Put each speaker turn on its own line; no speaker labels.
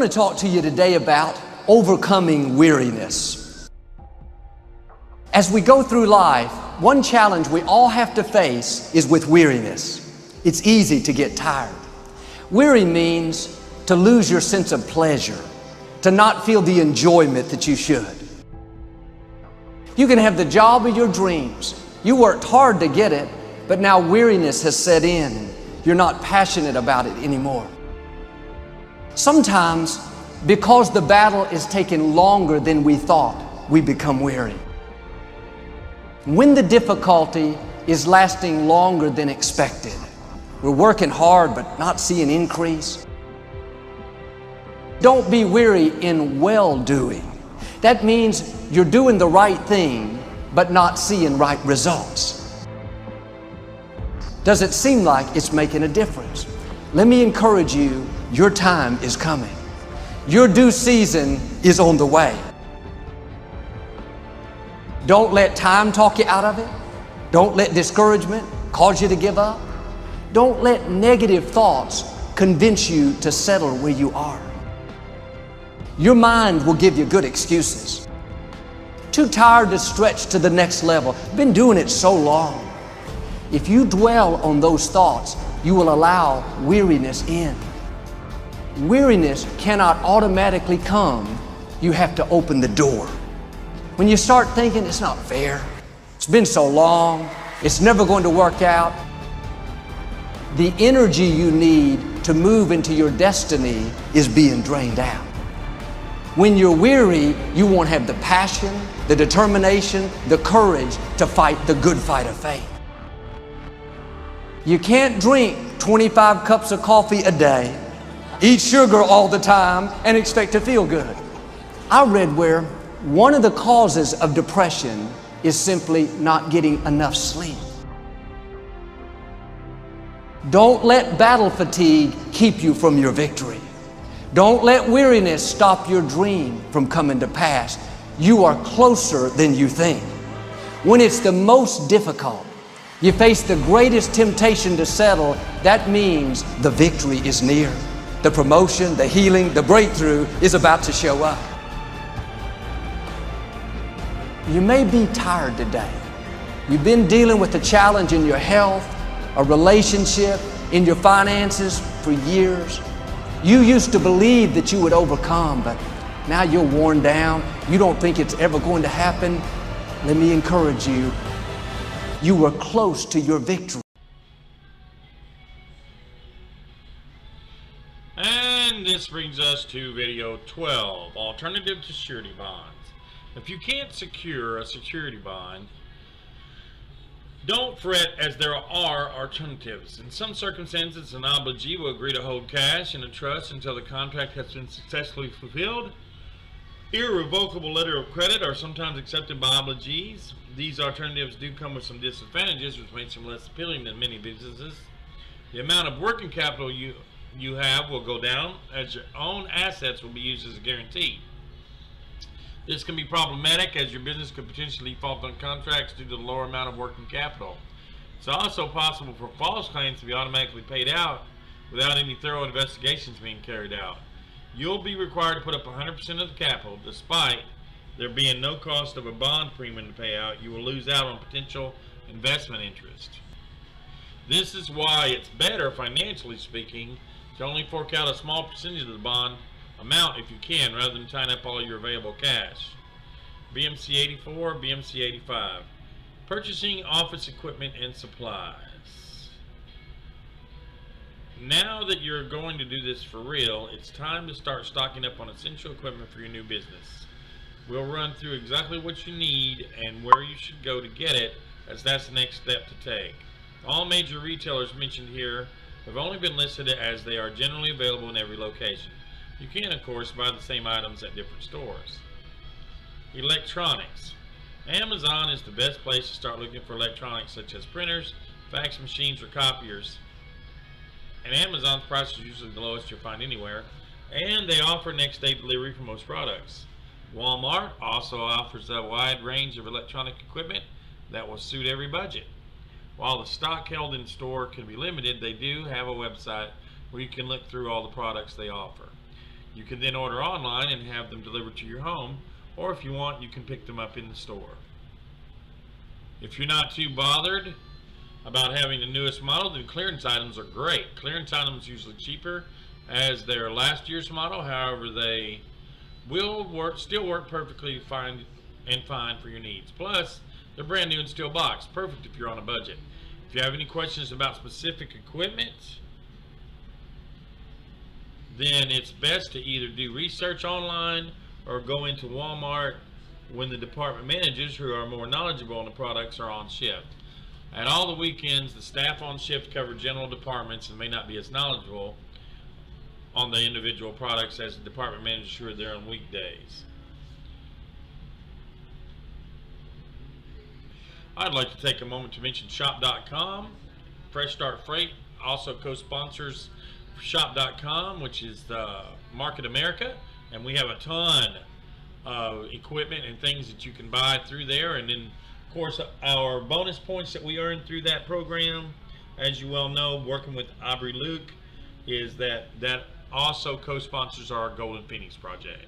want to talk to you today about overcoming weariness. As we go through life, one challenge we all have to face is with weariness. It's easy to get tired. Weary means to lose your sense of pleasure, to not feel the enjoyment that you should. You can have the job of your dreams. You worked hard to get it, but now weariness has set in. You're not passionate about it anymore. Sometimes, because the battle is taking longer than we thought, we become weary. When the difficulty is lasting longer than expected, we're working hard but not seeing increase. Don't be weary in well-doing. That means you're doing the right thing but not seeing right results. Does it seem like it's making a difference? Let me encourage you, your time is coming. Your due season is on the way. Don't let time talk you out of it. Don't let discouragement cause you to give up. Don't let negative thoughts convince you to settle where you are. Your mind will give you good excuses. Too tired to stretch to the next level. Been doing it so long. If you dwell on those thoughts, you will allow weariness in. Weariness cannot automatically come. You have to open the door. When you start thinking, it's not fair, it's been so long, it's never going to work out, the energy you need to move into your destiny is being drained out. When you're weary, you won't have the passion, the determination, the courage to fight the good fight of faith. You can't drink 25 cups of coffee a day, eat sugar all the time, and expect to feel good. I read where one of the causes of depression is simply not getting enough sleep. Don't let battle fatigue keep you from your victory. Don't let weariness stop your dream from coming to pass. You are closer than you think. When it's the most difficult, you face the greatest temptation to settle, that means the victory is near. The promotion, the healing, the breakthrough is about to show up. You may be tired today. You've been dealing with a challenge in your health, a relationship, in your finances for years. You used to believe that you would overcome, but now you're worn down. You don't think it's ever going to happen. Let me encourage you. You were close to your victory.
And this brings us to video 12, Alternative to Surety Bonds. If you can't secure a security bond, don't fret, as there are alternatives. In some circumstances, an obligee will agree to hold cash in a trust until the contract has been successfully fulfilled. Irrevocable letter of credit are sometimes accepted by obligees. These alternatives do come with some disadvantages, which makes them less appealing than many businesses. The amount of working capital you have will go down, as your own assets will be used as a guarantee. This can be problematic, as your business could potentially default on contracts due to the lower amount of working capital. It's also possible for false claims to be automatically paid out without any thorough investigations being carried out. You'll be required to put up 100% of the capital. Despite there being no cost of a bond premium to pay out, you will lose out on potential investment interest. This is why it's better, financially speaking, to only fork out a small percentage of the bond amount if you can, rather than tying up all your available cash. BMC 84, BMC 85. Purchasing office equipment and supplies. Now that you're going to do this for real, it's time to start stocking up on essential equipment for your new business. We'll run through exactly what you need and where you should go to get it, as that's the next step to take. All major retailers mentioned here have only been listed as they are generally available in every location. You can, of course, buy the same items at different stores. Electronics. Amazon is the best place to start looking for electronics such as printers, fax machines, or copiers. And Amazon's price is usually the lowest you'll find anywhere, and they offer next day delivery for most products. Walmart also offers a wide range of electronic equipment that will suit every budget. While the stock held in store can be limited, they do have a website where you can look through all the products they offer. You can then order online and have them delivered to your home, or if you want, you can pick them up in the store. If you're not too bothered about having the newest model, then clearance items are great. Clearance items are usually cheaper as their last year's model. However, they will still work perfectly fine for your needs. Plus, they're brand new and steel box, perfect if you're on a budget. If you have any questions about specific equipment, then it's best to either do research online or go into Walmart when the department managers, who are more knowledgeable on the products, are on shift. At all the weekends, the staff on shift cover general departments and may not be as knowledgeable on the individual products as the department managers who are there on weekdays. I'd like to take a moment to mention Shop.com. Fresh Start Freight also co-sponsors Shop.com, which is Market America, and we have a ton of equipment and things that you can buy through there. And then, of course, our bonus points that we earn through that program, as you well know, working with Aubrey Luke, is that also co-sponsors our Golden Phoenix project.